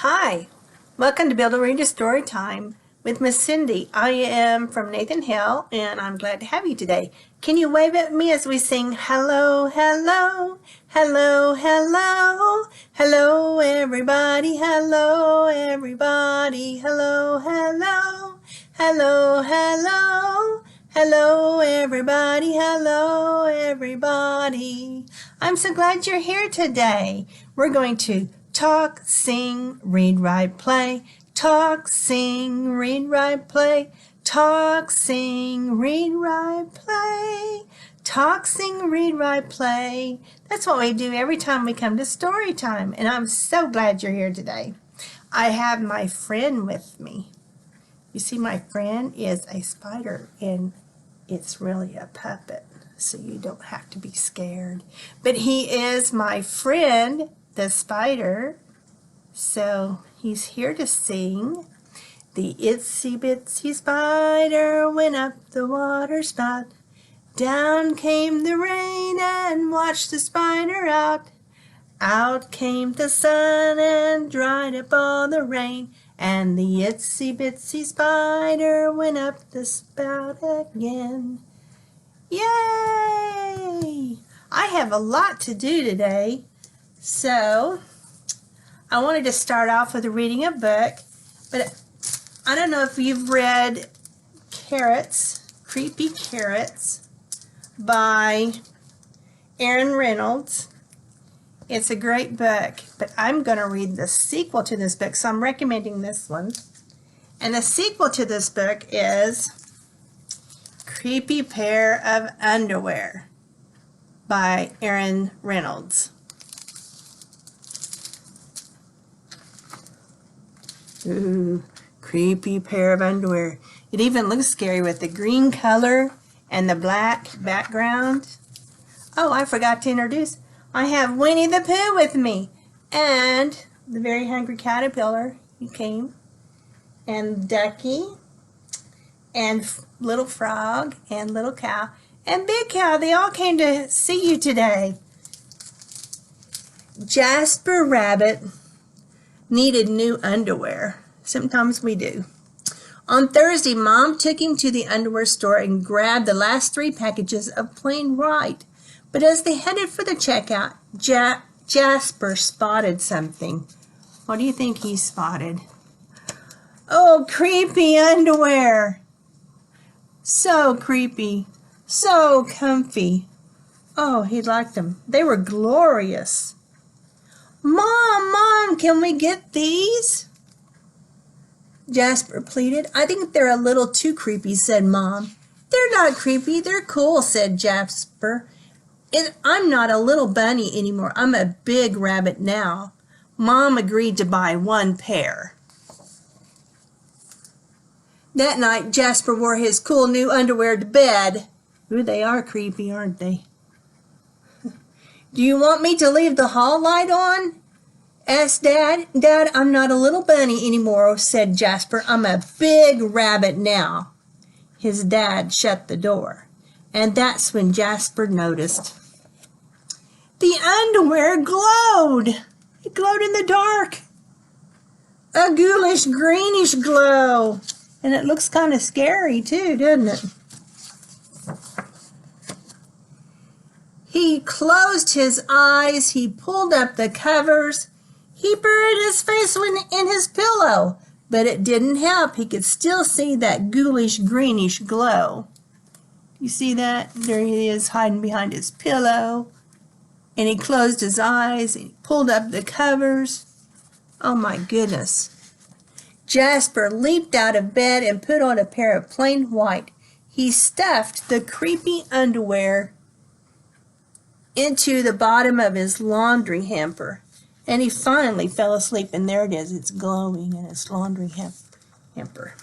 Hi, welcome to Build a Read a Story Time with Miss Cindy. I am from Nathan Hale, and I'm glad to have you today. Can you wave at me as we sing hello, hello, hello, hello, hello everybody, hello everybody, hello, hello, hello, hello, hello everybody, hello everybody. I'm so glad you're here today. We're going to talk, sing, read, write, play. Talk, sing, read, write, play. Talk, sing, read, write, play. Talk, sing, read, write, play. That's what we do every time we come to story time, and I'm so glad you're here today. I have my friend with me. You see, my friend is a spider, and it's really a puppet, so you don't have to be scared. But he is my friend, the spider, so he's here to sing. The itsy bitsy spider went up the water spout. Down came the rain and washed the spider out. Out came the sun and dried up all the rain. And the itsy bitsy spider went up the spout again. Yay! I have a lot to do today. So, I wanted to start off with reading a book, but I don't know if you've read Creepy Carrots by Aaron Reynolds. It's a great book, but I'm going to read the sequel to this book, so I'm recommending this one. And the sequel to this book is Creepy Pair of Underwear by Aaron Reynolds. Ooh, creepy pair of underwear. It even looks scary with the green color and the black background. Oh, I forgot to introduce. I have Winnie the Pooh with me. And the Very Hungry Caterpillar. He came. And Ducky. And Little Frog. And Little Cow. And Big Cow. They all came to see you today. Jasper Rabbit needed new underwear. Sometimes we do. On Thursday, Mom took him to the underwear store and grabbed the last 3 packages of plain white. But as they headed for the checkout, Jasper spotted something. What do you think he spotted? Oh, creepy underwear. So creepy. So comfy. Oh, he liked them. They were glorious. Mom, can we get these? Jasper pleaded. I think they're a little too creepy, said Mom. They're not creepy, they're cool, said Jasper. I'm not a little bunny anymore. I'm a big rabbit now. Mom agreed to buy 1 pair. That night, Jasper wore his cool new underwear to bed. Ooh, they are creepy, aren't they? Do you want me to leave the hall light on? Asked Dad. Dad, I'm not a little bunny anymore, said Jasper. I'm a big rabbit now. His dad shut the door, and that's when Jasper noticed. The underwear glowed. It glowed in the dark. A ghoulish greenish glow. And it looks kind of scary too, doesn't it? He closed his eyes, he pulled up the covers, he buried his face in his pillow, but it didn't help. He could still see that ghoulish greenish glow. You see that? There he is hiding behind his pillow, and he closed his eyes, and he pulled up the covers. Oh my goodness. Jasper leaped out of bed and put on a pair of plain white. He stuffed the creepy underwear into the bottom of his laundry hamper, and he finally fell asleep, and there it is. It's glowing in his laundry hamper.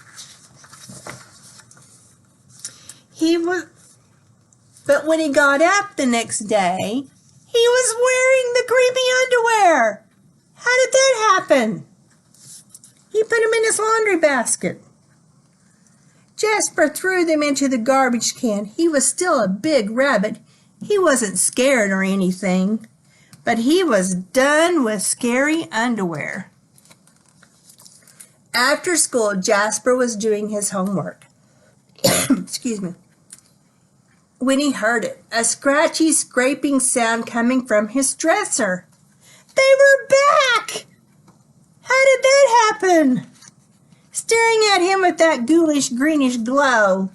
But when he got up the next day, he was wearing the creepy underwear. How did that happen? He put them in his laundry basket. Jasper threw them into the garbage can. He was still a big rabbit. He wasn't scared or anything, but he was done with scary underwear. After school, Jasper was doing his homework. Excuse me. When he heard it, a scratchy, scraping sound coming from his dresser. They were back! How did that happen? Staring at him with that ghoulish, greenish glow.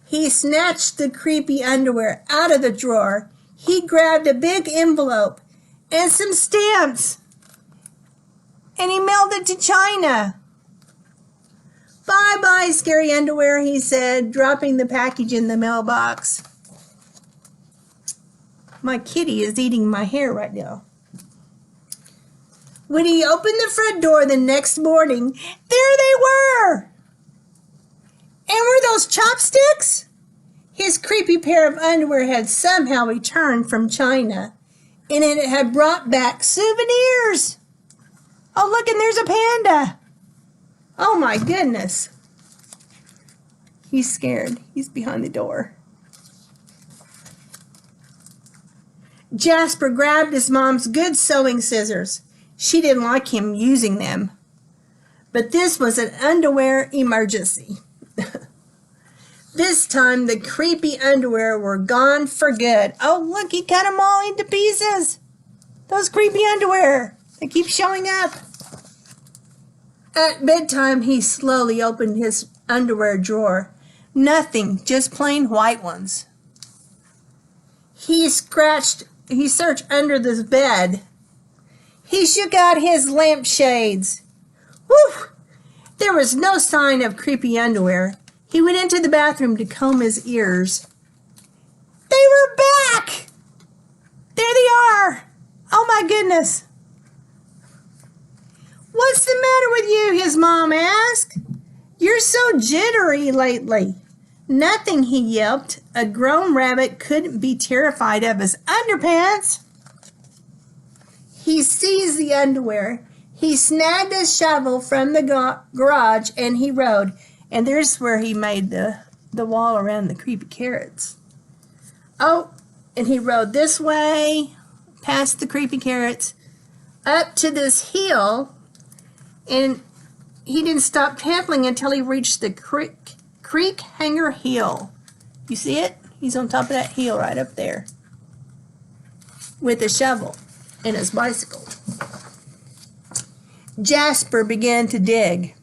He snatched the creepy underwear out of the drawer. He grabbed a big envelope and some stamps, and he mailed it to China. Bye-bye, scary underwear, he said, dropping the package in the mailbox. My kitty is eating my hair right now. When he opened the front door the next morning, there they were! And were those chopsticks? His creepy pair of underwear had somehow returned from China, and it had brought back souvenirs. Oh, look, and there's a panda. Oh, my goodness. He's scared. He's behind the door. Jasper grabbed his mom's good sewing scissors. She didn't like him using them. But this was an underwear emergency. This time, the creepy underwear were gone for good. Oh, look, he cut them all into pieces. Those creepy underwear. They keep showing up. At bedtime, he slowly opened his underwear drawer. Nothing, just plain white ones. He searched under the bed. He shook out his lampshades. Whew! There was no sign of creepy underwear. He went into the bathroom to comb his ears. They were back! There they are! Oh my goodness! What's the matter with you? His mom asked. You're so jittery lately. Nothing, he yelped. A grown rabbit couldn't be terrified of his underpants. He seized the underwear. He snagged a shovel from the garage and he rode. And there's where he made the wall around the creepy carrots. Oh, and he rode this way, past the creepy carrots, up to this hill. And he didn't stop trampling until he reached the creek hanger hill. You see it? He's on top of that hill right up there with a shovel and his bicycle. Jasper began to dig.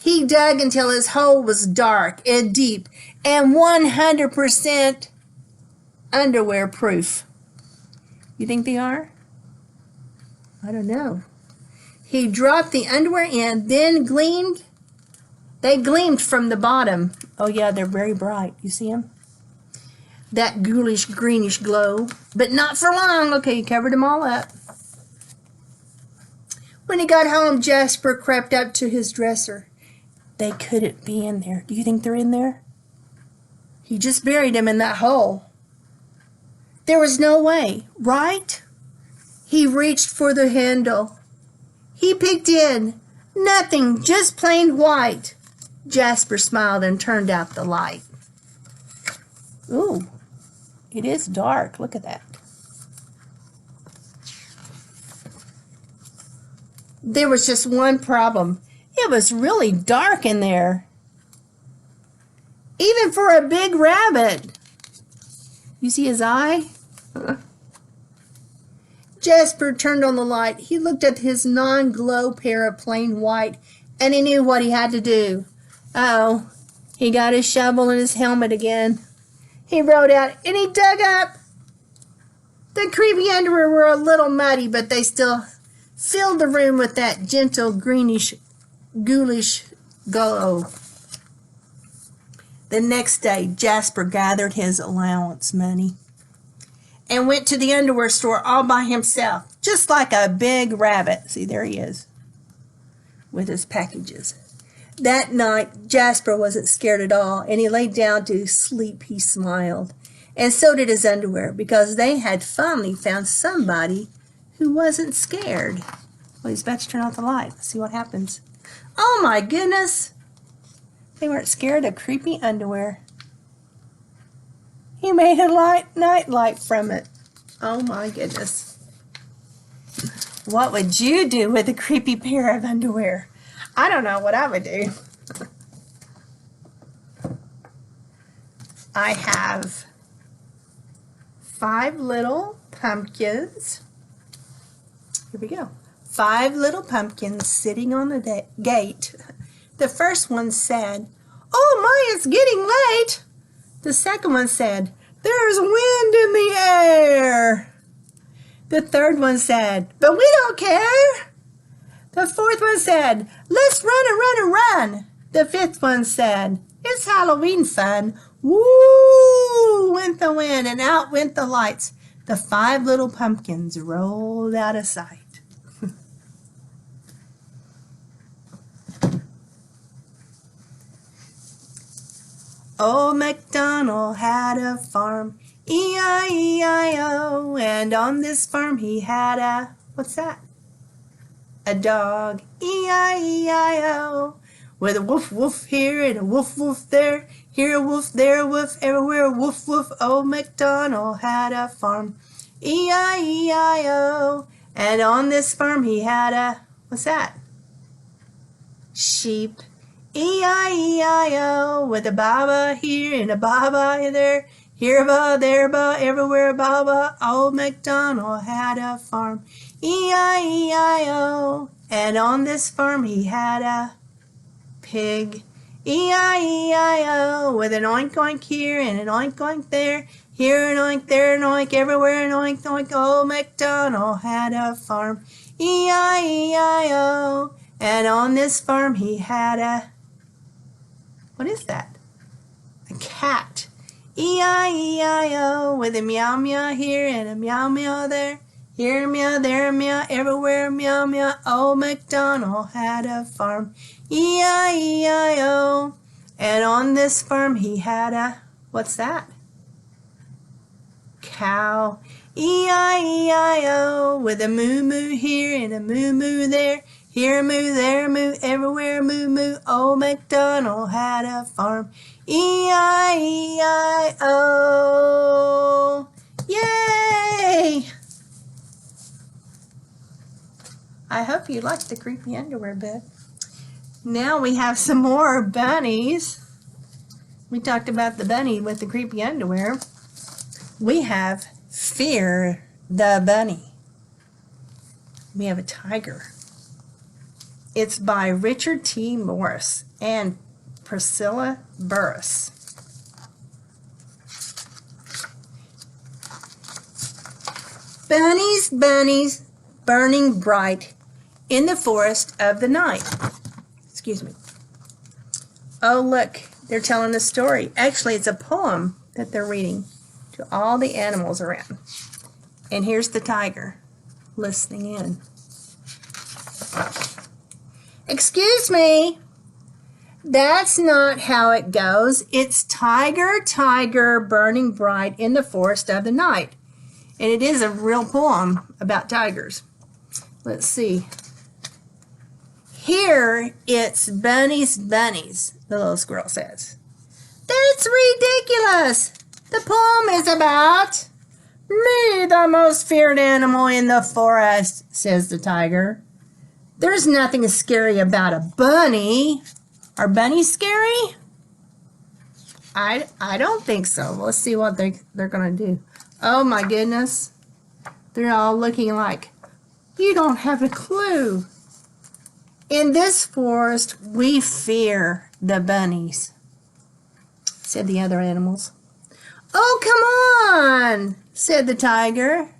He dug until his hole was dark and deep and 100% underwear proof. You think they are? I don't know. He dropped the underwear in, then gleamed. They gleamed from the bottom. Oh yeah, they're very bright. You see them? That ghoulish, greenish glow. But not for long. Okay, he covered them all up. When he got home, Jasper crept up to his dresser. They couldn't be in there. Do you think they're in there? He just buried them in that hole. There was no way, right? He reached for the handle. He peeked in. Nothing, just plain white. Jasper smiled and turned out the light. Ooh, it is dark. Look at that. There was just one problem. It was really dark in there. Even for a big rabbit. You see his eye? Jasper turned on the light. He looked at his non-glow pair of plain white, and he knew what he had to do. Oh, he got his shovel and his helmet again. He rode out, and he dug up. The creepy underwear were a little muddy, but they still filled the room with that gentle, greenish, ghoulish glow. The next day, Jasper gathered his allowance money and went to the underwear store all by himself, just like a big rabbit. See, there he is with his packages. That night, Jasper wasn't scared at all, and he lay down to sleep. He smiled, and so did his underwear, because they had finally found somebody who wasn't scared. Well, he's about to turn off the light. Let's see what happens. Oh, my goodness. They weren't scared of creepy underwear. He made a night light from it. Oh, my goodness. What would you do with a creepy pair of underwear? I don't know what I would do. I have 5 little pumpkins. Here we go. 5 little pumpkins sitting on the gate. The first one said, "Oh my, it's getting late." The second one said, "There's wind in the air." The third one said, "But we don't care." The fourth one said, "Let's run and run and run." The fifth one said, "It's Halloween fun." Woo! Went the wind and out went the lights. The 5 little pumpkins rolled out of sight. Old MacDonald had a farm, E-I-E-I-O, and on this farm he had a, what's that? A dog, E-I-E-I-O, with a woof woof here and a woof woof there, here a woof, there a woof, everywhere a woof woof. Old MacDonald had a farm, E-I-E-I-O, and on this farm he had a, what's that? Sheep. E-I-E-I-O, with a baba here and a baba there, here a ba, there a ba, everywhere a baba. Old MacDonald had a farm, E-I-E-I-O, and on this farm he had a pig. E-I-E-I-O, with an oink oink here and an oink oink there, here an oink, there an oink, everywhere an oink oink. Old MacDonald had a farm, E-I-E-I-O, and on this farm he had a, what is that? A cat. E-I-E-I-O, with a meow meow here and a meow meow there, here a meow, there a meow, everywhere a meow meow. Old MacDonald had a farm, E-I-E-I-O, and on this farm he had a, what's that? Cow. E-I-E-I-O, with a moo moo here and a moo moo there, here a moo, there a moo, everywhere a moo moo. Old MacDonald had a farm, E-I-E-I-O. Yay! I hope you liked the creepy underwear bit. Now we have some more bunnies. We talked about the bunny with the creepy underwear. We have Fear the Bunny. We have a tiger. It's by Richard T. Morris and Priscilla Burris. Bunnies, bunnies, burning bright in the forest of the night. Excuse me. Oh, look, they're telling a story. Actually, it's a poem that they're reading to all the animals around. And here's the tiger listening in. Excuse me, that's not how it goes. It's tiger, tiger, burning bright in the forest of the night. And it is a real poem about tigers. Let's see. Here it's bunnies, bunnies, the little squirrel says. That's ridiculous. The poem is about me, the most feared animal in the forest, says the tiger. There's nothing scary about a bunny. Are bunnies scary? I don't think so. Let's see what they're going to do. Oh my goodness. They're all looking like, you don't have a clue. In this forest, we fear the bunnies, said the other animals. Oh, come on, said the tiger.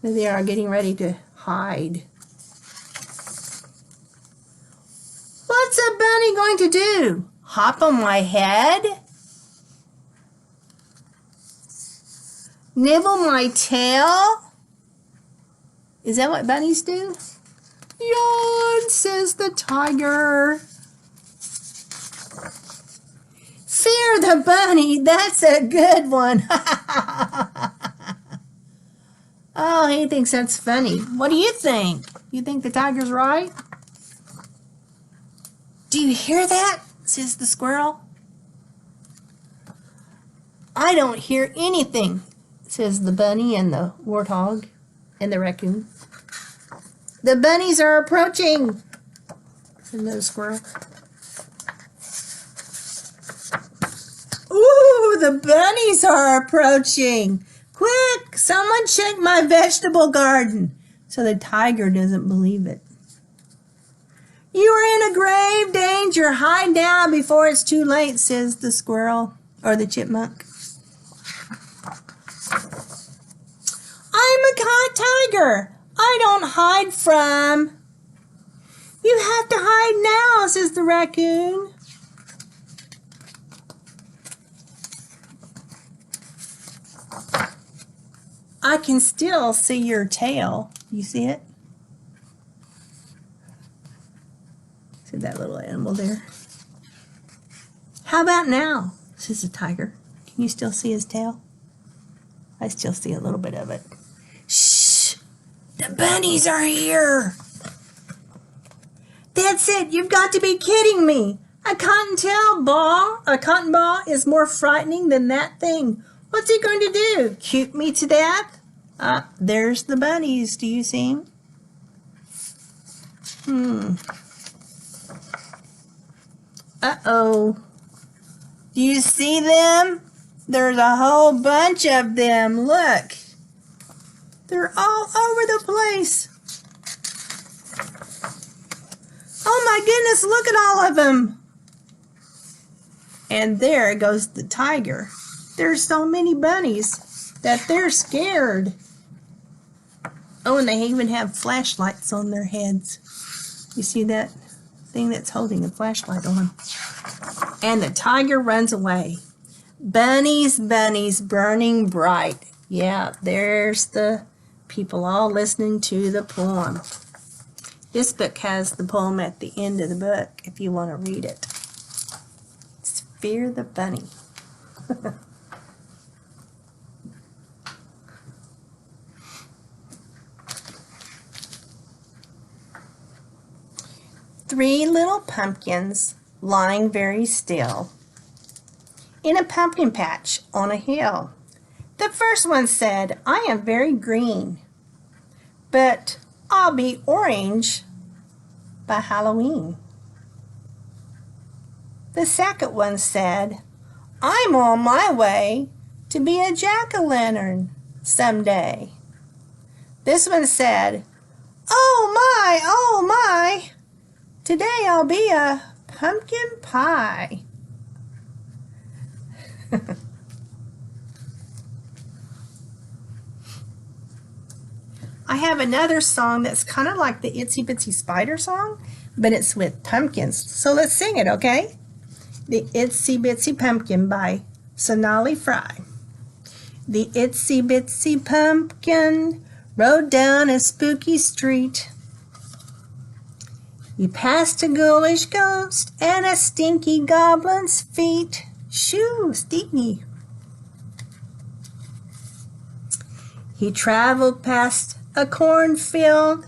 They are getting ready to hide. What's a bunny going to do? Hop on my head? Nibble my tail? Is that what bunnies do? Yawn, says the tiger. Fear the bunny, that's a good one. Oh, he thinks that's funny. What do you think? You think the tiger's right? Do you hear that? Says the squirrel. I don't hear anything, says the bunny and the warthog and the raccoon. The bunnies are approaching, said the squirrel. Ooh, the bunnies are approaching. Quick, someone check my vegetable garden. So the tiger doesn't believe it. You are in a grave danger. Hide now before it's too late, says the squirrel or the chipmunk. I'm a tiger. I don't hide from. You have to hide now, says the raccoon. I can still see your tail. You see it? See that little animal there? How about now, says the tiger. Can you still see his tail? I still see a little bit of it. Shh! The bunnies are here! That's it! You've got to be kidding me! A cotton ball is more frightening than that thing. What's he going to do? Shoot me to death? There's the bunnies. Do you see them? Uh-oh. Do you see them? There's a whole bunch of them. Look. They're all over the place. Oh my goodness, look at all of them. And there goes the tiger. There's so many bunnies that they're scared. Oh, and they even have flashlights on their heads. You see that thing that's holding a flashlight on? And the tiger runs away. Bunnies, bunnies, burning bright. Yeah, there's the people all listening to the poem. This book has the poem at the end of the book if you want to read it. It's Fear the Bunny. Three little pumpkins lying very still in a pumpkin patch on a hill. The first one said, I am very green, but I'll be orange by Halloween. The second one said, I'm on my way to be a jack-o'-lantern someday. This one said, oh my, today I'll be a pumpkin pie. I have another song that's kind of like the Itsy Bitsy Spider song, but it's with pumpkins. So let's sing it, okay? The Itsy Bitsy Pumpkin by Sonali Fry. The itsy bitsy pumpkin rode down a spooky street. He passed a ghoulish ghost and a stinky goblin's feet. Shoo, stinky. He traveled past a cornfield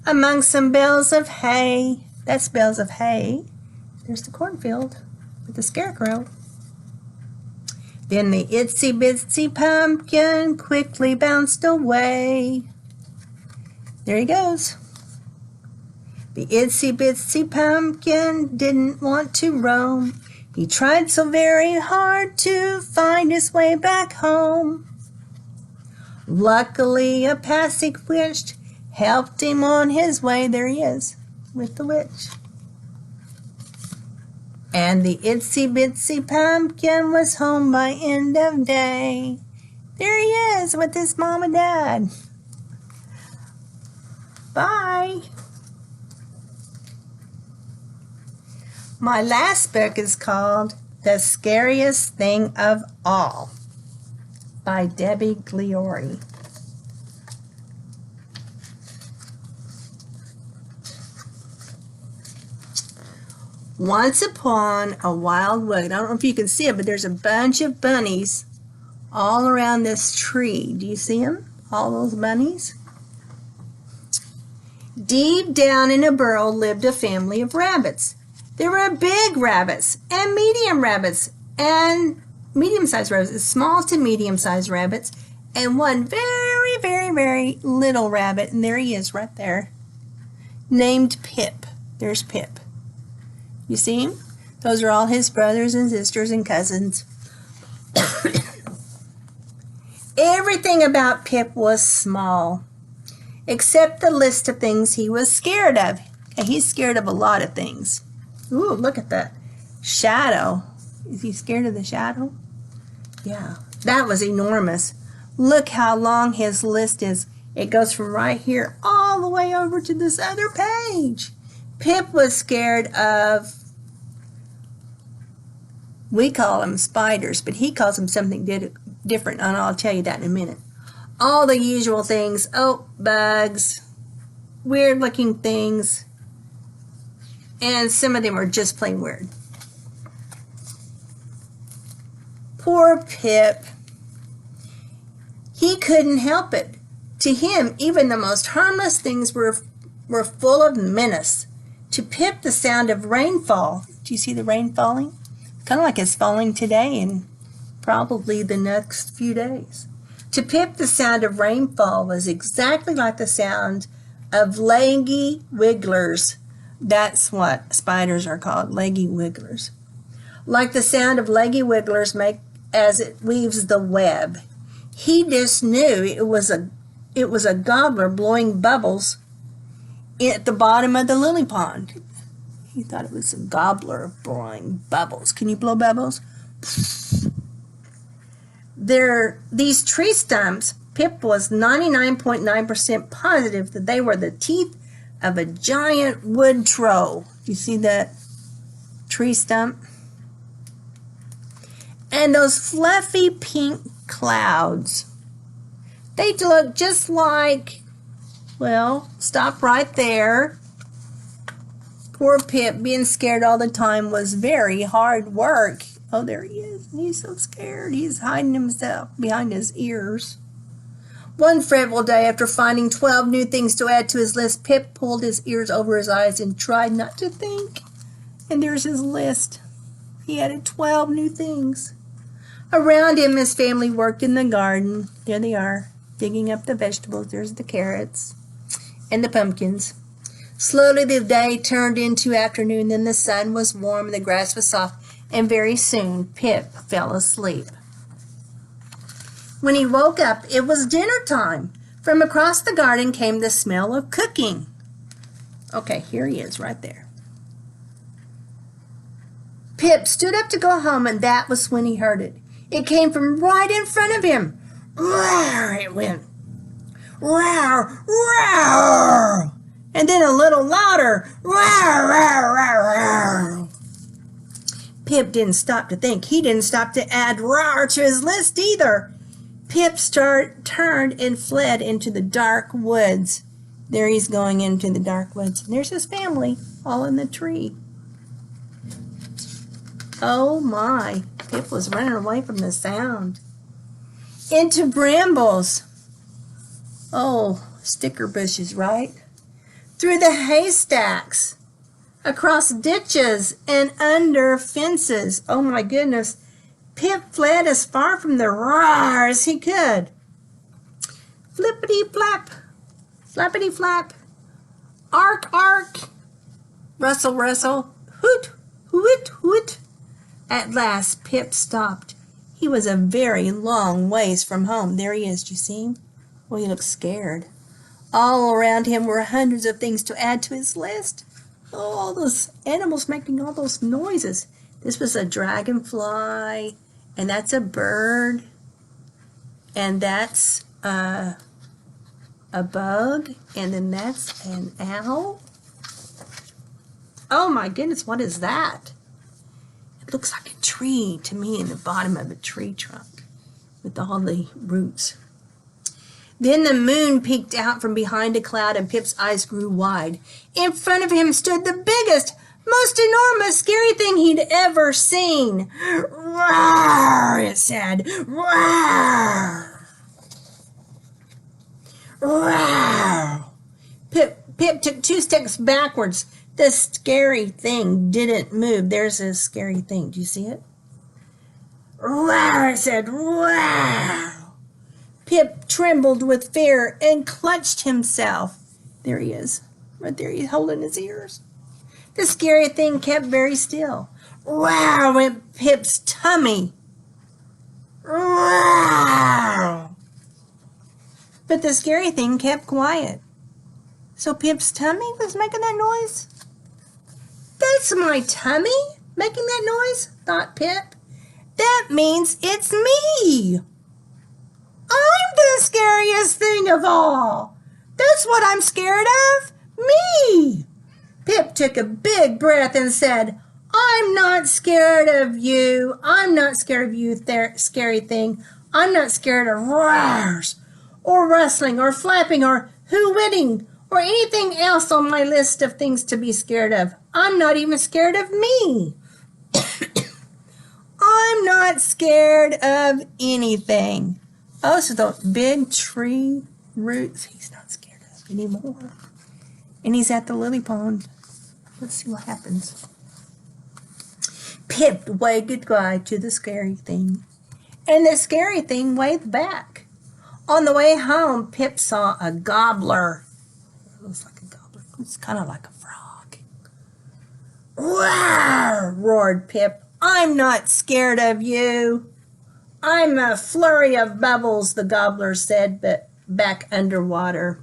among some bales of hay. That's bales of hay. There's the cornfield with the scarecrow. Then the itsy bitsy pumpkin quickly bounced away. There he goes. The itsy bitsy pumpkin didn't want to roam. He tried so very hard to find his way back home. Luckily, a passing witch helped him on his way. There he is, with the witch. And the itsy bitsy pumpkin was home by end of day. There he is with his mom and dad. Bye. My last book is called The Scariest Thing of All by Debbie Gliori. Once upon a wild wood, I don't know if you can see it, but there's a bunch of bunnies all around this tree. Do you see them? All those bunnies? Deep down in a burrow lived a family of rabbits. There were big rabbits and medium-sized rabbits, small to medium-sized rabbits, and one very, very, very little rabbit. And there he is right there. named Pip. There's Pip. You see him? Those are all his brothers and sisters and cousins. Everything about Pip was small, except the list of things he was scared of. And he's scared of a lot of things. Ooh, look at that shadow. Is he scared of the shadow? Yeah, that was enormous. Look how long his list is. It goes from right here all the way over to this other page. Pip was scared of, we call them spiders, but he calls them something different, and I'll tell you that in a minute. All the usual things. Oh, bugs, weird looking things, and some of them are just plain weird. Poor Pip. He couldn't help it. To him, even the most harmless things were full of menace. To Pip, the sound of rainfall. Do you see the rain falling? Kind of like it's falling today and probably the next few days. To Pip, the sound of rainfall was exactly like the sound of leggy wigglers. That's what spiders are called, leggy wigglers. Like the sound of leggy wigglers make as it weaves the web. He just knew it was a gobbler blowing bubbles at the bottom of the lily pond. He thought it was a gobbler blowing bubbles. Can you blow bubbles? These tree stumps, Pip was 99.9% positive that they were the teeth of a giant wood troll. You see that tree stump? And those fluffy pink clouds. They look just like, well, stop right there. Poor Pip, being scared all the time was very hard work. Oh, there he is. He's so scared. He's hiding himself behind his ears. One fretful day, after finding 12 new things to add to his list, Pip pulled his ears over his eyes and tried not to think. And there's his list. He added 12 new things. Around him, his family worked in the garden. There they are, digging up the vegetables. There's the carrots and the pumpkins. Slowly the day turned into afternoon, then the sun was warm and the grass was soft, and very soon Pip fell asleep. When he woke up, it was dinner time. From across the garden came the smell of cooking. Okay, here he is right there. Pip stood up to go home, and that was when he heard it. It came from right in front of him. Roar, it went. Roar, roar. And then a little louder. Roar, roar, roar, roar. Pip didn't stop to think. He didn't stop to add roar to his list either. Pip turned and fled into the dark woods. There he's going into the dark woods. And there's his family, all in the tree. Oh my. Pip was running away from the sound. Into brambles. Oh, sticker bushes, right? Through the haystacks. Across ditches and under fences. Oh my goodness. Pip fled as far from the roar as he could. Flippity flap. Flappity flap. Ark, ark. Rustle, rustle. Hoot, hoot, hoot. At last, Pip stopped. He was a very long ways from home. There he is. Do you see him? Well, he looks scared. All around him were hundreds of things to add to his list. Oh, all those animals making all those noises. This was a dragonfly, and that's a bird, and that's a bug, and then that's an owl. Oh my goodness, what is that? It looks like a tree to me, in the bottom of a tree trunk with all the roots. Then the moon peeked out from behind a cloud, and Pip's eyes grew wide. In front of him stood the biggest, most enormous, scary thing he'd ever seen. Roar, it said. Roar. Roar. Pip took 2 steps backwards. The scary thing didn't move. There's a scary thing. Do you see it? Roar, it said. Roar. Pip trembled with fear and clutched himself. There he is. Right there, he's holding his ears. The scary thing kept very still. Wow, went Pip's tummy. Wow. But the scary thing kept quiet. So Pip's tummy was making that noise? That's my tummy making that noise, thought Pip. That means it's me. I'm the scariest thing of all. That's what I'm scared of. Me. Pip took a big breath and said, I'm not scared of you. I'm not scared of you, scary thing. I'm not scared of roars or rustling or flapping or hoo-witting or anything else on my list of things to be scared of. I'm not even scared of me. I'm not scared of anything. Oh, so the big tree roots he's not scared of anymore. And he's at the lily pond. Let's see what happens. Pip waved goodbye to the scary thing, and the scary thing waved back. On the way home, Pip saw a gobbler. It looks like a gobbler. It's kind of like a frog. Roar! Roared Pip. I'm not scared of you. I'm a flurry of bubbles, the gobbler said, but back underwater.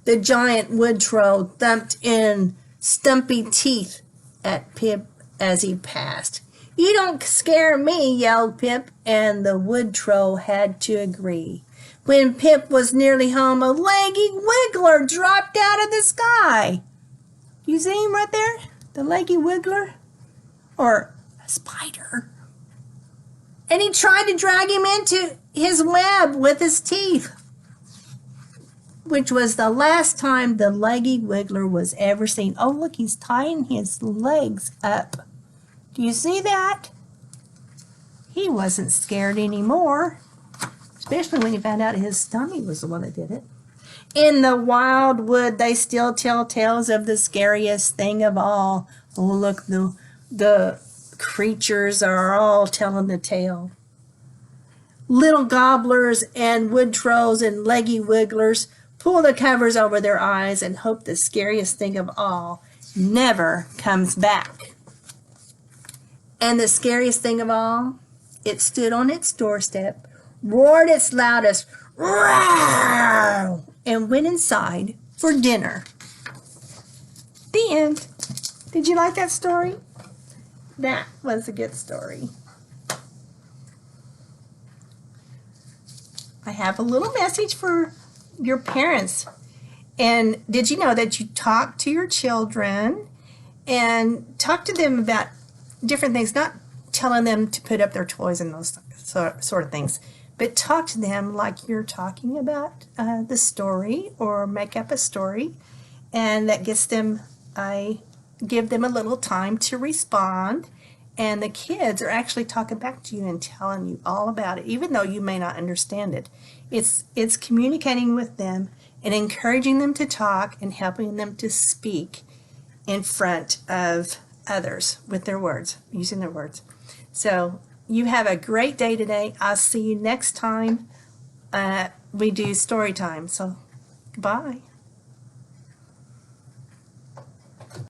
The giant wood troll thumped in stumpy teeth at Pip as he passed. You don't scare me, yelled Pip, and the wood troll had to agree. When Pip was nearly home, a leggy wiggler dropped out of the sky. You see him right there? The leggy wiggler? Or a spider. And he tried to drag him into his web with his teeth, which was the last time the leggy wiggler was ever seen. Oh, look, he's tying his legs up. Do you see that? He wasn't scared anymore, especially when he found out his stomach was the one that did it. In the wild wood, they still tell tales of the scariest thing of all. Oh, look, the creatures are all telling the tale. Little gobblers and wood trolls and leggy wigglers pull the covers over their eyes and hope the scariest thing of all never comes back. And the scariest thing of all, it stood on its doorstep, roared its loudest, roar, and went inside for dinner. The end. Did you like that story? That was a good story. I have a little message for your parents. And did you know that you talk to your children and talk to them about different things, not telling them to put up their toys and those sort of things, but talk to them like you're talking about the story, or make up a story, and that gets them, I give them a little time to respond, and the kids are actually talking back to you and telling you all about it, even though you may not understand it. It's communicating with them and encouraging them to talk and helping them to speak in front of others with their words, using their words. So you have a great day today. I'll see you next time we do story time. So goodbye.